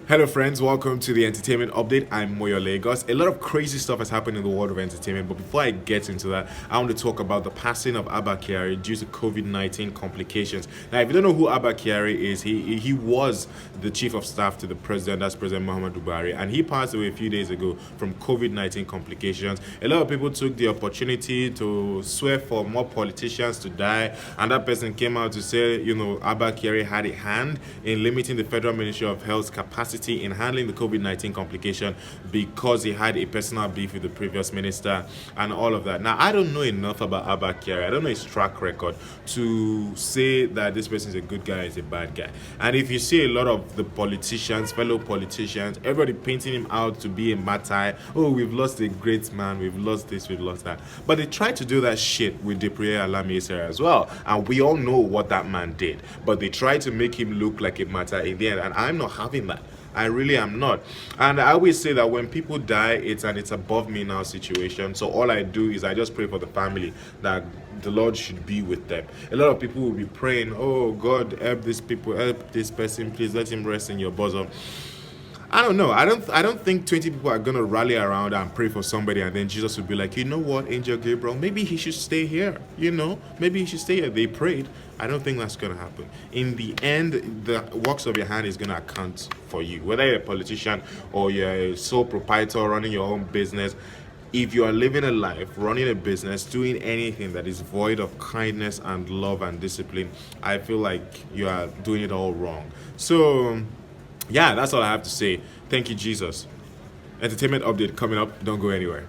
Hello friends, welcome to the entertainment update. I'm Moyo Lagos. A lot of crazy stuff has happened in the world of entertainment, but before I get into that, I want to talk about the passing of Abba Kyari due to COVID-19 complications. Now, if you don't know who Abba Kyari is, he was the chief of staff to the president, that's President Muhammadu Buhari, and he passed away a few days ago from COVID-19 complications. A lot of people took the opportunity to swear for more politicians to die, and that person came out to say, Abba Kyari had a hand in limiting the Federal Ministry of Health's capacity in handling the COVID-19 complication because he had a personal beef with the previous minister and all of that. Now, I don't know enough about Abba Kyari. I don't know his track record to say that this person is a good guy, is a bad guy. And if you see a lot of the politicians, fellow politicians, everybody painting him out to be a martyr, oh, we've lost a great man, we've lost this, we've lost that. But they tried to do that shit with Deprier Alamiese as well. And we all know what that man did. But they tried to make him look like a martyr in the end. And I'm not having that. I really am not. And I always say that when people die, it's above me now situation. So all I do is I just pray for the family that the Lord should be with them. A lot of people will be praying, oh God, help these people, help this person, please let him rest in your bosom. I don't know. I don't think 20 people are gonna rally around and pray for somebody, and then Jesus would be like, you know what, Angel Gabriel, maybe he should stay here. Maybe he should stay here. They prayed. I don't think that's gonna happen. In the end, the works of your hand is gonna account for you. Whether you're a politician or you're a sole proprietor running your own business, if you are living a life, running a business, doing anything that is void of kindness and love and discipline, I feel like you are doing it all wrong. So yeah, that's all I have to say. Thank you, Jesus. Entertainment update coming up. Don't go anywhere.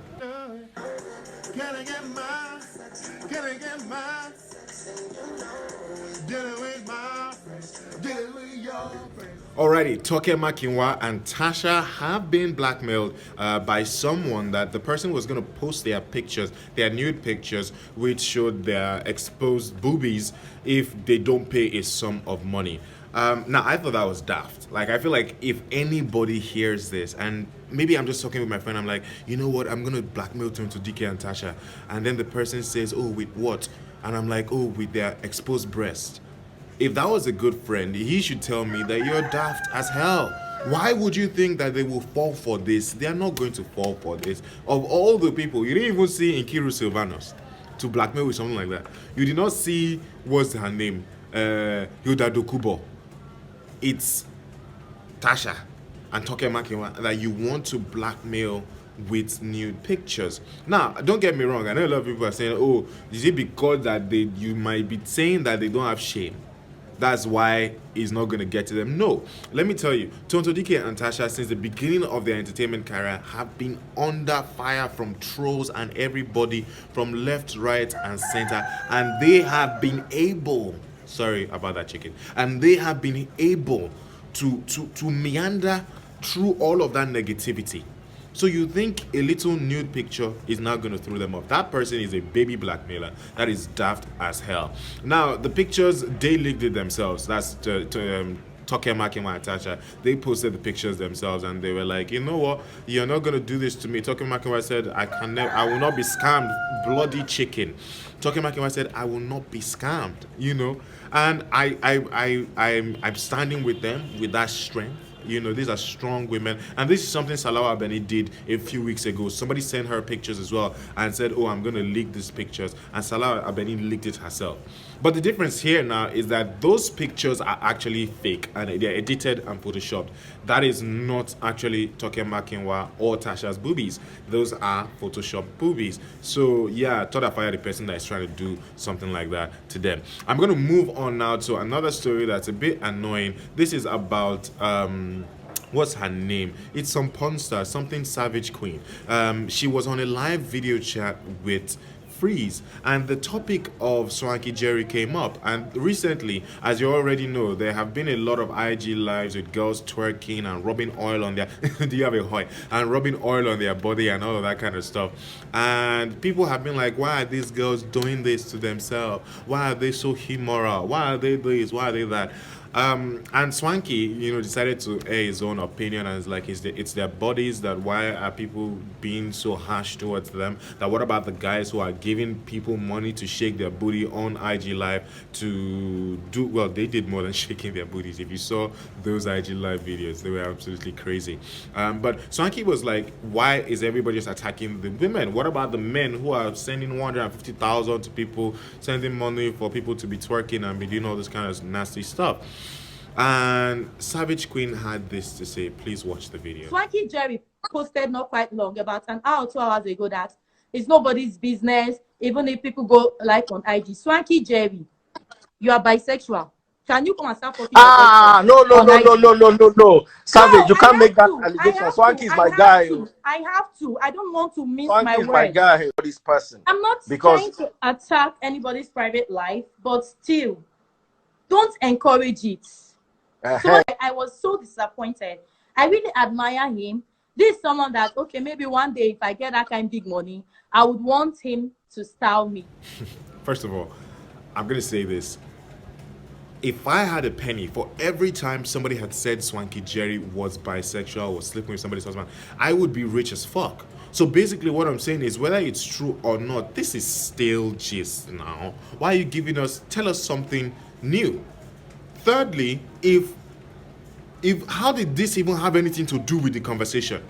Alrighty, Toke Makinwa and Tasha have been blackmailed by someone that the person was going to post their pictures, their nude pictures, which showed their exposed boobies if they don't pay a sum of money. Now, I thought that was daft. Like, I feel like if anybody hears this, and maybe I'm just talking with my friend, I'm like, you know what, I'm going to blackmail Tacha and Tasha. And then the person says, oh, with what? And I'm like, oh, with their exposed breast. If that was a good friend, he should tell me that you're daft as hell. Why would you think that they will fall for this? They are not going to fall for this. Of all the people, you didn't even see Nkiru Silvanos to blackmail with something like that. You did not see, what's her name? Hilda Dokubo. It's Tasha and Toke Makinwa that you want to blackmail with nude pictures. Now, don't get me wrong. I know a lot of people are saying, oh, is it because that you might be saying that they don't have shame? That's why it's not going to get to them. No. Let me tell you, Tonto Dike and Tasha, since the beginning of their entertainment career, have been under fire from trolls and everybody from left, right, and center. And they have been able, sorry about that chicken, and they have been able to meander through all of that negativity. So you think a little nude picture is not going to throw them off? That person is a baby blackmailer. That is daft as hell. Now, the pictures, they leaked it themselves. That's Toke Makinwa and Tasha. They posted the pictures themselves, and they were like, you know what? You're not going to do this to me. Toke Makinwa said, I will not be scammed. Bloody chicken. Toke Makinwa said, I will not be scammed. And I'm standing with them with that strength. These are strong women. And this is something Salawa Abeni did a few weeks ago. Somebody sent her pictures as well and said, oh, I'm going to leak these pictures. And Salawa Abeni leaked it herself. But the difference here now is that those pictures are actually fake and they're edited and photoshopped. That is not actually Toke Makinwa or Tasha's boobies. Those are photoshopped boobies. So yeah, thought I fired the person that is trying to do something like that to them. I'm going to move on now to another story that's a bit annoying. This is about what's her name? It's some porn star, something Savage Queen. She was on a live video chat with Freeze, and the topic of Swanky Jerry came up. And recently, as you already know, there have been a lot of IG lives with girls twerking and rubbing oil on their do you have a hoy? And rubbing oil on their body and all of that kind of stuff. And people have been like, why are these girls doing this to themselves? Why are they so immoral? Why are they this? Why are they that? And Swanky, decided to air his own opinion, and it's like it's their bodies, that why are people being so harsh towards them? That what about the guys who are giving people money to shake their booty on IG Live to do, well, they did more than shaking their booties. If you saw those IG Live videos, they were absolutely crazy. But Swanky was like, why is everybody just attacking the women? What about the men who are sending 150,000 to people, sending money for people to be twerking and be doing all this kind of nasty stuff? And Savage Queen had this to say. Please watch the video. Swanky Jerry posted not quite long, about an hour, 2 hours ago, that it's nobody's business, even if people go like on IG. Swanky Jerry, you are bisexual. Can you come and start talking? No. Savage, No, you can't make that to. allegation. Swanky is my guy. I have to. I don't want to miss Swanky my is word. my guy for this person. I'm not trying to attack anybody's private life, but still, don't encourage it. So I was so disappointed. I really admire him. This is someone that, okay, maybe one day if I get that kind of big money, I would want him to style me. First of all, I'm going to say this. If I had a penny for every time somebody had said Swanky Jerry was bisexual or sleeping with somebody's husband, I would be rich as fuck. So basically what I'm saying is, whether it's true or not, this is stale gist now. Why are you giving us, tell us something new? Thirdly, if how did this even have anything to do with the conversation?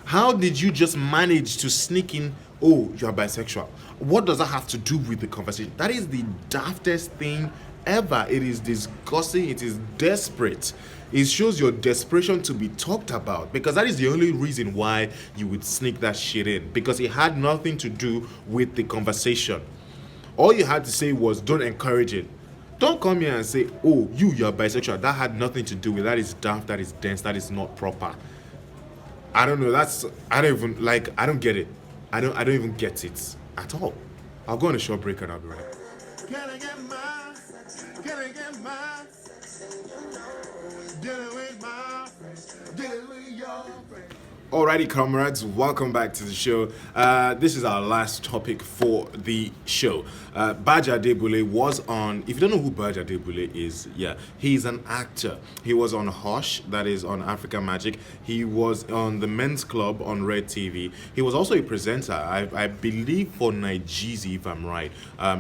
How did you just manage to sneak in, oh, you're bisexual? What does that have to do with the conversation? That is the daftest thing ever. It is disgusting. It is desperate. It shows your desperation to be talked about, because that is the only reason why you would sneak that shit in, because it had nothing to do with the conversation. All you had to say was, don't encourage it. Don't come here and say, oh, you're bisexual. That had nothing to do with it. That is daft, that is dense, that is not proper. I don't know. I don't get it. I don't even get it at all. I'll go on a short break and I'll be right back. Can I get mine? Can I get mine? Dealing with my friends, dealing with your friends. Alrighty, comrades, welcome back to the show. This is our last topic for the show. Baaj Adebule was on, if you don't know who Baaj Adebule is, yeah, he's an actor. He was on Hush, that is on Africa Magic. He was on The Men's Club on Red TV. He was also a presenter, I believe, for Nigezie, if I'm right.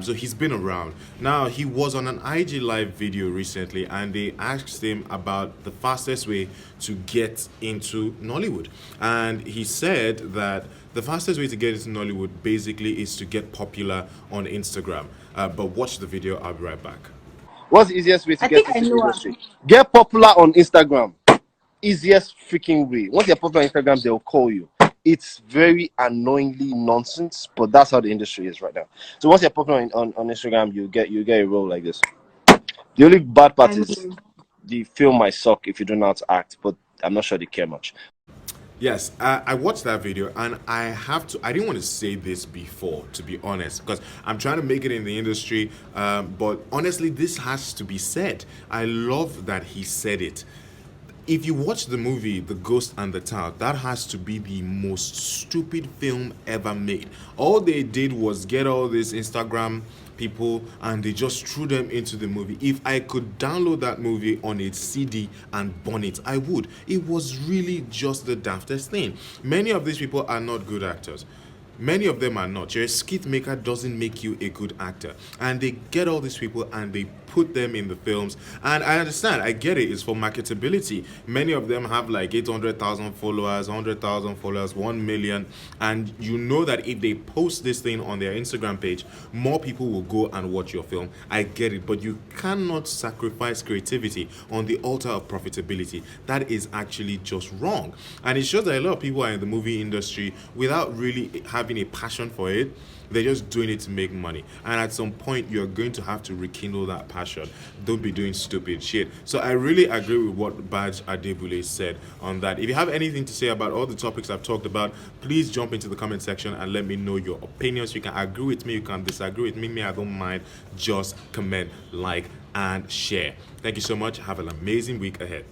So he's been around. Now, he was on an IG Live video recently, and they asked him about the fastest way to get into Nollywood. And he said that the fastest way to get into Nollywood basically is to get popular on Instagram. But watch the video, I'll be right back. What's the easiest way to get into the industry? Get popular on Instagram. Easiest freaking way. Once you're popular on Instagram, they'll call you. It's very annoyingly nonsense, but that's how the industry is right now. So once you're popular on Instagram, you get a role like this. The only bad part is the film might suck if you don't know how to act, but I'm not sure they care much. Yes, I watched that video, and I didn't want to say this before, to be honest, because I'm trying to make it in the industry, but honestly, this has to be said. I love that he said it. If you watch the movie The Ghost and the Town, that has to be the most stupid film ever made. All they did was get all these Instagram people and they just threw them into the movie. If I could download that movie on a CD and burn it, I would. It was really just the daftest thing. Many of these people are not good actors. Many of them are not. Your skit maker doesn't make you a good actor. And they get all these people and they put them in the films. And I understand, I get it, it's for marketability. Many of them have like 800,000 followers, 100,000 followers, 1 million. And you know that if they post this thing on their Instagram page, more people will go and watch your film. I get it, but you cannot sacrifice creativity on the altar of profitability. That is actually just wrong. And it shows that a lot of people are in the movie industry without really having a passion for it. They're just doing it to make money. And at some point, you're going to have to rekindle that passion. Don't be doing stupid shit. So I really agree with what Baaj Adebule said on that. If you have anything to say about all the topics I've talked about, please jump into the comment section and let me know your opinions. You can agree with me, you can disagree with me. I don't mind. Just comment, like, and share. Thank you so much. Have an amazing week ahead.